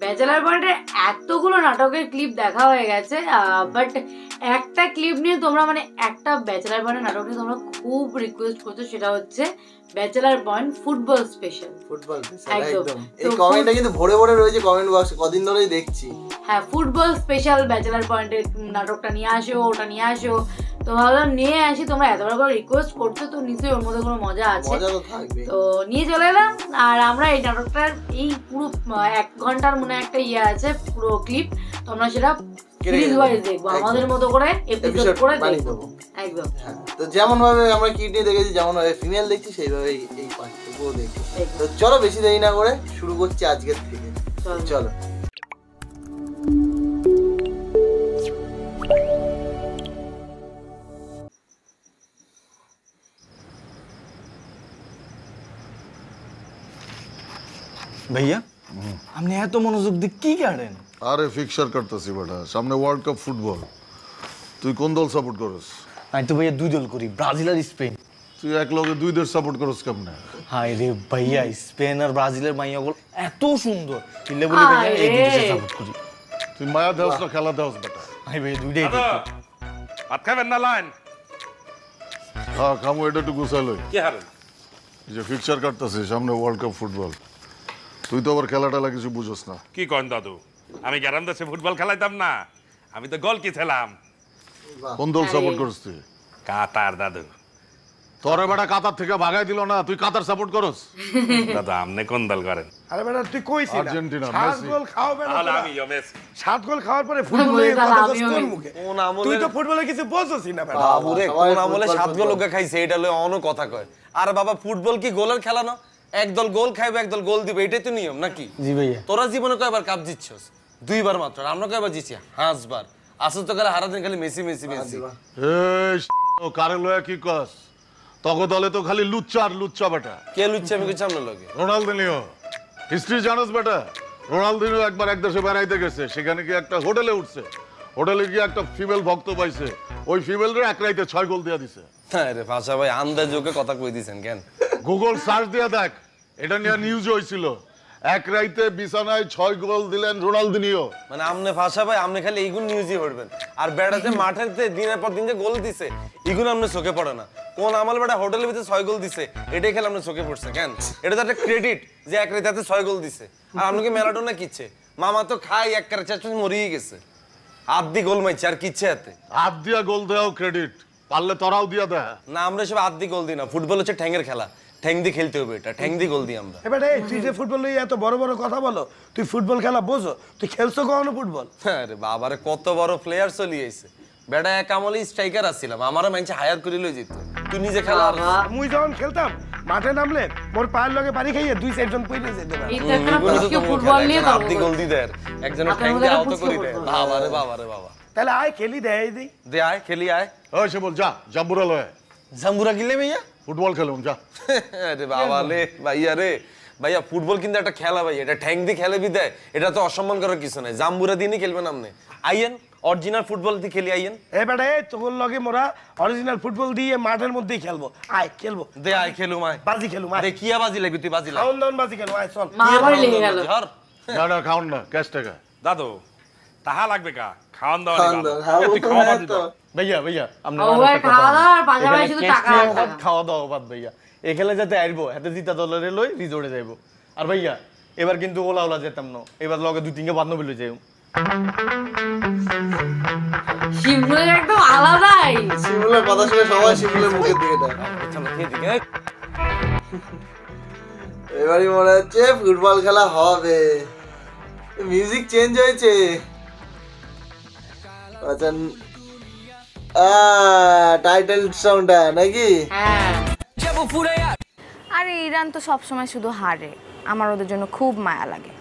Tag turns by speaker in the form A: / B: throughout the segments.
A: Bachelor পয়েন্টের এতগুলো নাটকের ক্লিপ দেখা হয়ে গেছে, বাট একটা ক্লিপ নিয়ে তোমরা মানে একটা ব্যাচেলার পয়েন্টের নাটক নিয়ে তোমরা খুব রিকোয়েস্ট করছো, সেটা হচ্ছে bachelor point football special.
B: Football একদম এই কমেন্টটা কিন্তু ভরে ভরে রয়েছে কমেন্ট বক্সে, কদিন ধরেই দেখছি।
A: হ্যাঁ, ফুটবল স্পেশাল ব্যাচেলার পয়েন্টের নাটকটা নিয়ে আসো, ওটা নিয়ে আসো। তো ভাবলাম নিয়ে আসি, তোমরা এতবার করে রিকোয়েস্ট করছো তো নিশ্চয়ই ওর মধ্যে কোনো মজা আছে,
B: মজা তো থাকবে।
A: তো নিয়ে চলে এলাম। আর আমরা এই নাটকটার এই পুরো 1 ঘন্টার মনে একটা আছে পুরো ক্লিপ, তোমরা সেটা সিরিজ ওয়াইজ দেখবো, আমাদের মতো করে এপিসোড করে দেখবো একদম।
B: তো যেমন ভাবে আমরা কিড নিয়ে দেখেছি, যেমন ভাবে ফিমেল দেখছি সেইভাবে এই পার্টটুকুও দেখি। তো চলো বেশি দেরি না করে শুরু করছি আজকের থেকে। চলো
C: भैया हमने এত মনোযোগ দিয়ে কি করেন?
D: আরে ফিক্সার করতেছি বেটা, সামনে ওয়ার্ল্ড কাপ ফুটবল। তুই কোন দল সাপোর্ট করস?
C: আমি তো ভাইয়া দুই দল করি, ব্রাজিল আর স্পেন।
D: তুই এক লগে দুই দেশ সাপোর্ট করস কেমনে?
C: হায় রে ভাইয়া, স্পেন আর ব্রাজিলের মাইয়াগুলো এত সুন্দর, কিলে বলি ভাইয়া এই দুইটা সাপোর্ট করি।
D: তুই মায়া দেওস না খেলা দেওস বেটা?
C: হাই ভাইয়া দুইটাই দেখি।
E: ভাত খাবেন না লাইন?
D: হ্যাঁ খামু, এটা একটু গুছাইলই।
E: কি হারেন?
D: এই যে ফিক্সার করতেছি সামনে ওয়ার্ল্ড কাপ ফুটবল, তুই তো আবার খেলাটা কিছু বুঝোস না।
E: কি কন দাদু, আমি গ্যারাম দেশে ফুটবল খেলাইতাম না, আমি তো গোল কি ছিলাম।
D: কোন দল সাপোর্ট করস তুই?
E: কাতার দাদু।
D: তোরে বেটা কাতার থেকে ভাগাই দিল না, তুই কাতার সাপোর্ট করস?
E: দাদু আপনি কোন দল করেন?
F: আরে বেটা তুই কইছিস
D: আর্জেন্টিনা,
F: 7
D: মেসি।
F: গোল খাওয়াবে না
E: তাহলে
F: তোরা?
E: আমিও মেসি।
F: 7 গোল খাওয়ার পরে ফুটবলের কথা কস কোন মুখে?
C: কোন আমলে
F: তুই তো ফুটবলে কিছু বুঝছিস না বেটা।
C: বাবুরে কোন আমলে 7 গোল লোকে খাইছে, এটা লয় অন্য কথা কয়। আর বাবা ফুটবল কি গোলের খেলা না? একদল গোল খাইবে, একদল গোল দিবে, এটাই তো নিয়ম নাকি? জি ভাইয়া। তোরা জীবনে কয়বার কাপ জিতছস? 2 বার মাত্র। আমরা কয়বার জিতছি? 5 বার। আসল তো খালি হারা দিন খালি মেসি মেসি মেসি।
D: এই ও কারে লয়া কি কস? তগো দলে তো খালি লুচ্চা আর লুচ্চা বেটা।
C: কে লুচ্চা আমি কইছি আমনে লগে?
D: রোনালদিনিও হিস্ট্রি জানোস বেটা? রোনালদিনিও একবার এক দেশে বেড়াইতে গেছে, সেখানে কি একটা হোটেলে উঠছে, হোটেলে গিয়ে একটা ফিমেল ভক্ত পাইছে, ওই ফিমেলরে এক রাইতে 6 গোল দিয়া দিছে।
C: আরে ভাষা ভাই আন্দাজোকে কথা কই দিছেন কেন?
D: গুগল সার্চ দিয়া দেখ, এটা নিয়ে নিউজ হয়েছিল। এক রাইতে বিছানায় 6 গোল দিলেন রোনালদিনিও।
C: মানে আমনে ভাষা ভাই আমনে খালি এইগুন নিউজই পড়বেন, আর বেড়াতে মাঠেতে দিনের পর দিন যে গোল দিছে এইগুন আমনে চোখে পড়ে না। কোন আমল বেটা হোটেলের ভিতরে 6 গোল দিছে, এটাই খেলে আমনে চোখে পড়ছে কেন? এটা তো একটা ক্রেডিট যে এক রাইতে 6 গোল দিছে। আর আপনাকে ম্যারাডোনা কিচ্ছে, মামা তো খাই এক কারে চাচা মরিয়ে গেছে, আদি গোল মাইছে আর কিচ্ছে এতে।
D: হাত দিয়া গোল দেওয়াও ক্রেডিট, পারলে তোরাও দিয়া দে।
C: না আমরা সব আদি গোল দিই না, ফুটবল হচ্ছে ঠ্যাঙ্গের খেলা, ঠ্যাং দিয়ে খেলতে হবে, এটা ঠ্যাং দিয়ে গোল দিই আমরা।
F: এ বেটা তুই যে ফুটবল লই এত বড় বড় কথা বলো, তুই ফুটবল খেলা বোঝো? তুই খেলছো কখনো ফুটবল?
C: আরে বাবারে কত বড় প্লেয়ার চলে আইছে বেটা, এক আমলে স্ট্রাইকার আসছিলাম, আমারও মাইনছে হায়ার করে লই যেত। তুই নিজে খেলা আর
F: মুই যখন খেলতাম মাঠে নামলে মোর পায়ের লগে বাড়ি খাইয়ে 2-4 জন পইরে যেত না।
A: এই তো একটা পুরো ফুটবল নিয়ে
C: আদি গোল দি দেয়, একজন ঠ্যাং দিয়ে আউট করে দেয়। বাবারে বাবারে বাবা,
F: তাহলে আয় খেলি দেই দেই
C: দে আয় খেলি আয়।
D: ওই সে বল যা জাম্বুরা লয়,
C: জাম্বুরা গিলে ভাইয়া
D: ফুটবল খেলুন যা।
C: আরে বাবা রে ভাইয়া রে ভাইয়া, ফুটবল কিন্তু একটা খেলা ভাই, এটা ঠ্যাং দিয়ে খেলে বিদায়, এটা তো অসম্মান করার কিছু নাই। জাম্বুরা দিনই খেলবেন আপনি, আইয়েন অরিজিনাল ফুটবল দিয়ে খেলি আইয়েন।
F: এ বেটা তোর লগে মোরা অরিজিনাল ফুটবল দিয়ে মাঠের মধ্যেই খেলবো, আয় খেলবো।
C: দে আয় খেলু মাই,
F: বাজি খেলু মাই,
C: দে কিয়া বাজি লাগবে, তুই বাজি লাগ।
F: খাওন দাওন বাজি খেলু, আয় চল।
A: মারামারি লেগে গেল।
C: ধর
D: না না খাওন না, ক্যাশ টাকা।
E: দাদু তাহা লাগবে কা? খাওয়ান দাওয়া
B: তুই
E: খাওয়া বাদ দিত।
C: ভাইয়া ভাইয়া আপনি
A: ওই খাওয়া দাওয়া আর পাশাপাশি শুধু টাকা
C: খাওয়া দাওয়া বাদ ভাইয়া, এখানে যাতে আইবো হাতে জিতা দলের লই রিজোর্টে যাইবো। আর ভাইয়া এবার কিন্তু ওলা ওলা যেতাম না, এবার লগে 2-3টা বান্ধবী লই যাইও।
A: শিমুলের একদম আলাদাই।
B: শিমুলের কথা শুনে সবাই শিমুলের মুখের দিকে দেয়।
C: চলো খেয়ে দিকে।
B: এবারই মনে হচ্ছে ফুটবল খেলা হবে। মিউজিক চেঞ্জ হয়েছে। আচ্ছা টাইটেল সাউন্ডটা নাকি?
A: হ্যাঁ
G: আরে ইরান তো সবসময় শুধু হারে, আমার ওদের জন্য খুব মায়া লাগে।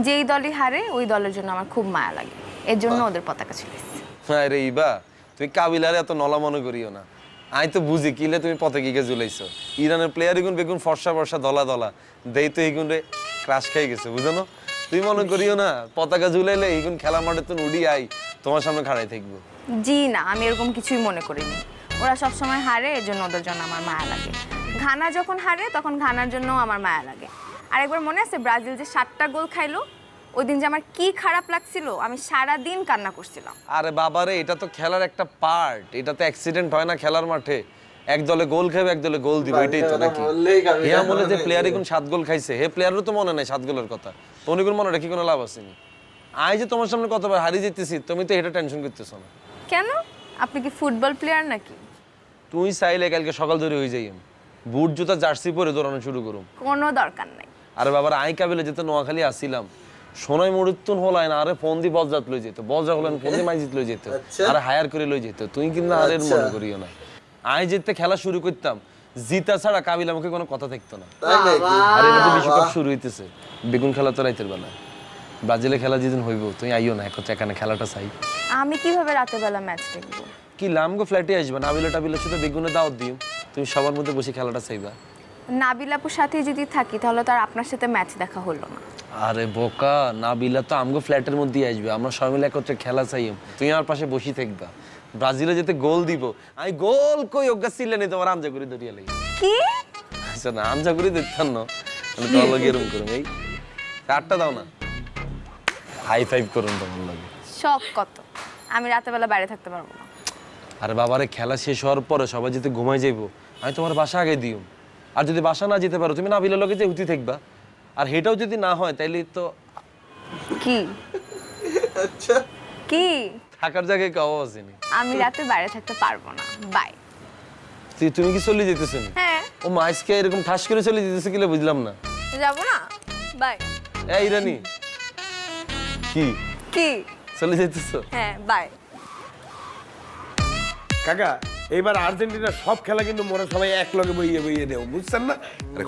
G: যেই দলই হারে ওই দলের জন্য আমার খুব মায়া লাগে, এর জন্য ওদের পতাকা ছিলেছে।
C: আরে ইবা তুই কাবিলারে এত নলা মনে করিও না, আমি তো বুঝি কিলে তুমি পতাকিকে ঝুলাইছো। ইরানের প্লেয়ার এগুন বেগুন ফর্সা ফর্সা দলা দলা দেই তো এগুন রে ক্রাশ খাই গেছে বুঝো না? তুই মনে করিও না পতাকা ঝুলাইলে এগুন খেলা মাঠে তো উড়ি আই তোমার সামনে খাড়াই থাকবো।
G: জি না, আমি এরকম কিছুই মনে করিনি। ওরা সবসময় হারে, এর জন্য ওদের জন্য আমার মায়া লাগে। ঘানা যখন হারে তখন ঘানার জন্য আমার মায়া লাগে। আর একবার মনে আছে ব্রাজিল যে 7টা গোল খাইলো, ওই দিন যে আমার কি খারাপ লাগছিল, আমি সারা দিন কান্না করছিলাম।
C: আরে বাবারে, এটা তো খেলার একটা পার্ট, এটা তো অ্যাক্সিডেন্ট হয় না খেলার মাঠে। এক দলে গোল খাবে, এক দলে গোল দিবে, এটাই তো নাকি? হে আমলে যে প্লেয়ারই কোন 7 গোল খাইছে, হে প্লেয়ারও তো মনে নাই 7 গোলের কথা। তো উনি কোন মনে রাখি কোনো লাভ আছে নি? আই যে তোমার সামনে কতবার হারিয়ে যেতেছি, তুমি তো এটা টেনশন করতেছো না।
G: কেন? আপনি কি ফুটবল প্লেয়ার নাকি?
C: তুই চাইলে কালকে সকাল ধরে হয়ে যাই, বুট জুতা জার্সি পরে দৌড়ানো শুরু করুম।
G: কোনো দরকার নাই।
C: আরে বাবার, আই কাবিলে যেতে নোয়াখালী আসিলাম, সোনাই মরুত্তুন হলাই না, আরে ফোন দি বলজাত লই যেত, বলজা হলেন ফোন দি মাইজিত লই যেত, আরে হায়ার করে লই যেত। তুই কিন্তু আরে মনে করিও না, আই যেতে খেলা শুরু করতাম, জিতা ছাড়া কাবিল আমাকে কোনো কথা থাকতো না। আর এবার তো বিশ্বকাপ শুরু হইতেছে, বেগুন খেলা তো রাইতের বেলা, ব্রাজিলে খেলা যেদিন হইব তুই আইও না, একত্রে এখানে খেলাটা চাই।
G: আমি কিভাবে রাতের বেলা ম্যাচ দেখবো?
C: কি লামগো ফ্ল্যাটে আসবা, নাবিলা টাবিলের সাথে বেগুনের দাওয়াত দিও, তুমি সবার মধ্যে বসে খেলাটা চাইবা।
G: নাবিল আপুর সাথে যদি থাকি তাহলে তো আর আপনার সাথে ম্যাচ দেখা হলো না।
C: আরে বোকা, নাবিলা তো আমগো ফ্ল্যাটের মধ্যেই আসবে, আমরা সবাই মিলে একত্রে খেলা চাইম, তুই আমার পাশে বসে থাকবা। ব্রাজিলে যেতে গোল দিব, আমি গোল কই অজ্ঞা ছিলে নি তোমার আমজা করে ধরিয়া লাগি।
G: কি
C: আচ্ছা না, আমজা করে দিতাম না, আমি তো লগে এরকম করুম। এই কার্ডটা দাও না, হাই ফাইভ করুন তোমার লাগে।
G: শখ কত, আমি রাতের বেলা বাইরে থাকতে পারবো না।
C: আরে বাবারে, খেলা শেষ হওয়ার পরে সবাই যেতে ঘুমাই যাইবো, আমি তোমার বাসা আগে দিও। আর যদি বাসা না যেতে পারো, তুমি নাবিলের লগে যে উঠি থাকবা। আর হেটাও যদি না হয় তাইলে তো
G: কি
B: আচ্ছা
G: কি
C: থাকার জায়গায় কাও আসেনি।
G: আমি রাতে বাইরে থাকতে পারবো না, বাই।
C: তুমি কি চলে যেতেছ?
G: হ্যাঁ।
C: ও মাইসকে এরকম ঠাস করে চলে যেতেছে কিলে বুঝলাম না।
G: যাবো না, বাই।
C: এই রানী, কি
G: কি
C: চলে যেতেছ?
G: হ্যাঁ, বাই।
F: কাকা এইবার আর্জেন্টিনার সব খেলা কিন্তু মোরা সবাই এক লগে বইয়ে বইয়ে দেও, বুঝছেন না?
H: আরে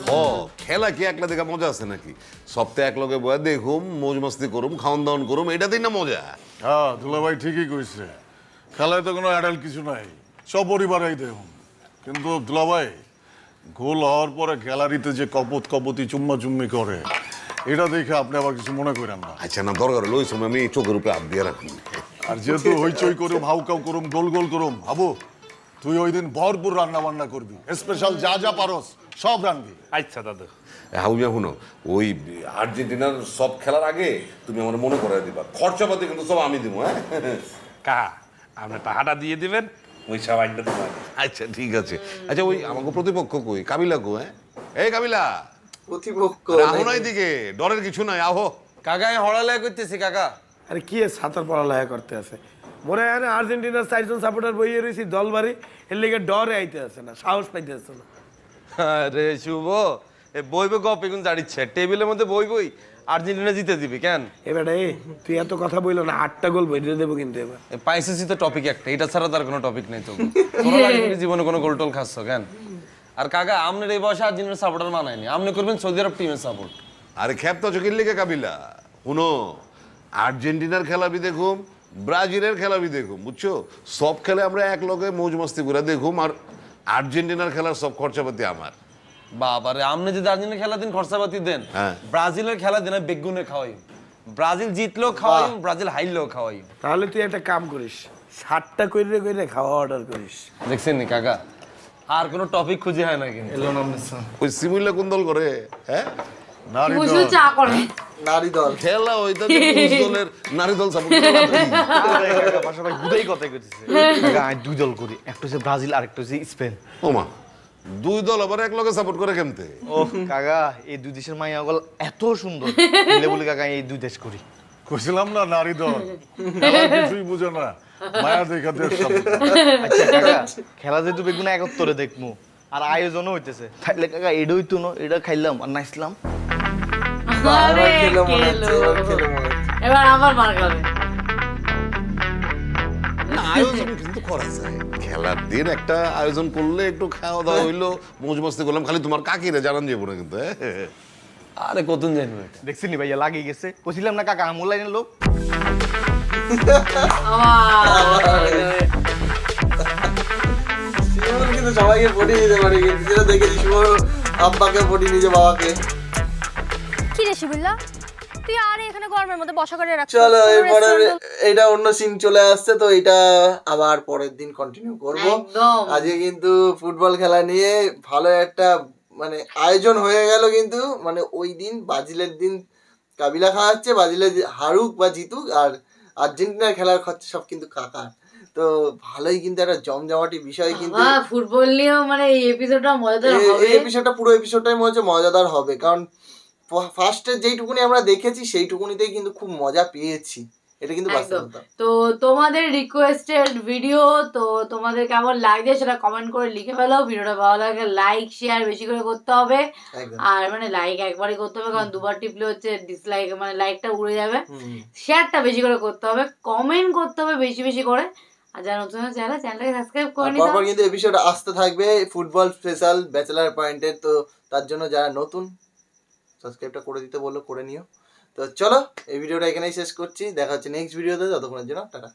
H: খেলা কি একলা দেখা মজা আছে নাকি? সপ্তাহে এক লগে বয়া দেখুম, মৌজ মাস্তি করুম, খাওয়ান দাওয়ান করুম, এটাতেই না মজা।
D: হ্যাঁ দুলাভাই ঠিকই কইছে, খেলায় তো কোনো অ্যাডাল্ট কিছু নাই, সব পরিবারেই দেখুন। কিন্তু দুলাভাই, গোল হওয়ার পরে গ্যালারিতে যে কপতি চুম্মা চুম্মি করে, এটা দেখে আপনি আবার কিছু মনে করেন না।
H: আচ্ছা না, দরকার লই সময় আমি চোখের উপরে হাত দিয়ে রাখুন।
D: আর যেহেতু হইচই করুম, হাউকাউ করুম, গোল গোল করুম, হাবু তুই ওই দিন ভরপুর রান্না বান্না করবি, স্পেশাল যা যা পারস সব রান্নবি।
E: আচ্ছা দাদু।
H: হাউমিয়া শুনো, ওই আর্জেন্টিনার সব খেলার আগে তুমি আমার মনে করাই দিবা, খরচাপাতি কিন্তু সব আমি দিব। হ্যাঁ
E: কাহা, আপনি টাকাটা দিয়ে দিবেন, ওই সব আইনটা তোমার।
H: আচ্ছা ঠিক আছে। আচ্ছা ওই আমাকে প্রতিপক্ষ কই, কাবিলা কো? হ্যাঁ এই কাবিলা,
B: প্রতিপক্ষ
H: আহো না এদিকে, ডরের কিছু নাই, আহো।
C: কাকা আমি হড়ালেয়া করতেছি কাকা।
F: আরে কি সাঁতার পড়ালেখা করতে আছে মোরা, এখানে আর্জেন্টিনার 4 জন সাপোর্টার বইয়ে রয়েছি দল বাড়ি, এর লেগে ডরে আইতে আছে না, সাহস পাইতে আছে না।
C: আরে শুভ, এ বইবে গপ এখন জাড়িচ্ছে, টেবিলের মধ্যে বই আর্জেন্টিনা জিতে দিবি কেন?
F: এবার তুই এত কথা বইলো না, 8টা গোল বইয়ে দেবো কিন্তু এবার।
C: পাইছিস তো টপিক একটা, এটা ছাড়া তার কোনো টপিক নেই। তো জীবনে কোনো গোল টোল খাচ্ছ কেন? আর কাকা আপনার এই বয়সে আর্জেন্টিনার সাপোর্টার মানায়নি, আপনি করবেন সৌদি আরব টিমের সাপোর্ট।
H: আরে খ্যাপ্ত চোখের লেগে কাবিলা, শুনো, আর্জেন্টিনার খেলাবি দেখুম, ব্রাজিলের খেলাবি দেখুম, বুঝছো? সব খেলে আমরা এক লগে মৌজ মাস্তি করে দেখুম, আর আর্জেন্টিনার খেলার সব খরচাপাতি আমার।
C: বাবারে, আপনি যদি আর্জেন্টিনার খেলা দিন খরচাপাতি দেন,
H: হ্যাঁ।
C: ব্রাজিলের খেলা দিন বেগুনে খাওয়াই, ব্রাজিল জিতলেও খাওয়াই, ব্রাজিল হাইলেও খাওয়াই।
F: তাহলে তুই একটা কাম করিস, 7টা কইরে কইরে খাওয়া অর্ডার করিস।
C: দেখছেন নি কাকা, আর কোনো টপিক খুঁজে হয় না কিন্তু।
H: ওই সিমুইলা কোন দল করে? হ্যাঁ
D: নারী
A: বুঝলো
D: দল।
A: চা করে
B: নারী দল
H: খেলা ওইটা দলের নারী দল সাপোর্ট করে।
I: ভাই দুটাই কথাই কইতেছে। আমি 2 দল করি, একটা হচ্ছে ব্রাজিল আর একটা হচ্ছে স্পেন।
H: ওমা, দুই দল আবার এক লগে সাপোর্ট করে কেমতে?
I: ও কাকা, এই 2 দেশের মাইয়াগল এত সুন্দর, বলে বলে কাকা এই 2 দেশ করি।
D: কইছিলাম না নারী দল, খেলা কিছুই বুঝে না, মায়া দেখা দেশ সাপোর্ট।
I: আচ্ছা কাকা, খেলা যেহেতু বেগুন একত্তরে দেখমু আর আয়োজনও হইতেছে, তাইলে কাকা এটা হইতো না, এটা খাইলাম আর নাচলাম।
A: আরে
B: খেলো মনে হচ্ছে,
A: খেলো।
B: এবার খেলো মনে হচ্ছে।
A: এবার আমার মার খাবে।
H: না, আয়োজন কিন্তু করা যায়। খেলার দিন একটা আয়োজন করলে একটু খাওয়া দাওয়া হইলো, মৌজ মাস্তি করলাম, খালি তোমার কাকিরে জানান যাবো না কিন্তু।
C: আরে কতদিন জানবে এটা?
I: দেখছিনি ভাইয়া লাগিয়ে গেছে, বলছিলাম না কাকা আমুল লাইনের লোক।
B: শিমুল কিন্তু সবাইকে পটিয়ে দিতে পারে, কিন্তু যেটা দেখেছি শিমুল আব্বাকে পটিয়ে নিজে বাবাকে।
J: কি রে শিবিল্লা, তুই আর এখানে গরমের মধ্যে বসা করে রাখছিস?
B: চলো এরপরে এটা অন্য সিন চলে আসছে, তো এটা আবার পরের দিন কন্টিনিউ করব।
A: একদম।
B: আজকে কিন্তু ফুটবল খেলা নিয়ে ভালো একটা মানে আয়োজন হয়ে গেল, কিন্তু মানে ওই দিন ব্রাজিলের দিন কাবিলা খাওয়াচ্ছে, ব্রাজিলে হারুক বা জিতুক, আর আর্জেন্টিনার খেলার খরচা সব কিন্তু কাকার। তো ভালোই কিন্তু একটা জমজমাটি বিষয় কিন্তু
A: ফুটবল নিয়েও মানে এই এপিসোডটা মজাদার হবে।
B: এই এপিসোডটা পুরো এপিসোডটাই মনে হচ্ছে মজাদার হবে, কারণ ফার্স্টে যেইটুকুনি আমরা দেখেছি সেইটুকুনিতেই কিন্তু খুব মজা পেয়েছি, এটা কিন্তু বাস্তবতা।
A: তো তোমাদের রিকোয়েস্টেড ভিডিও, তো তোমাদের কেমন লাগছে সেটা কমেন্ট করে লিখে ফেলো। ভিডিওটা ভালো লাগে লাইক শেয়ার বেশি করে করতে হবে, আর মানে লাইক একবারই করতে হবে, কারণ দুবার টিপলে হচ্ছে ডিসলাইক মানে লাইকটা উড়ে যাবে। শেয়ারটা বেশি করে করতে হবে, কমেন্ট করতে হবে বেশি বেশি করে, আর যারা নতুন চ্যানেলটাকে সাবস্ক্রাইব করে নিতে হবে।
B: পরপর কিন্তু এপিসোড আসতে থাকবে ফুটবল স্পেশাল ব্যাচেলার পয়েন্টের, তো তার জন্য যারা নতুন সাবস্ক্রাইবটা করে দিতে বললো, করে নিও। তো চলো এই ভিডিওটা এখানেই শেষ করছি, দেখা হচ্ছে নেক্সট ভিডিওতে, ততক্ষণের জন্য টাটা।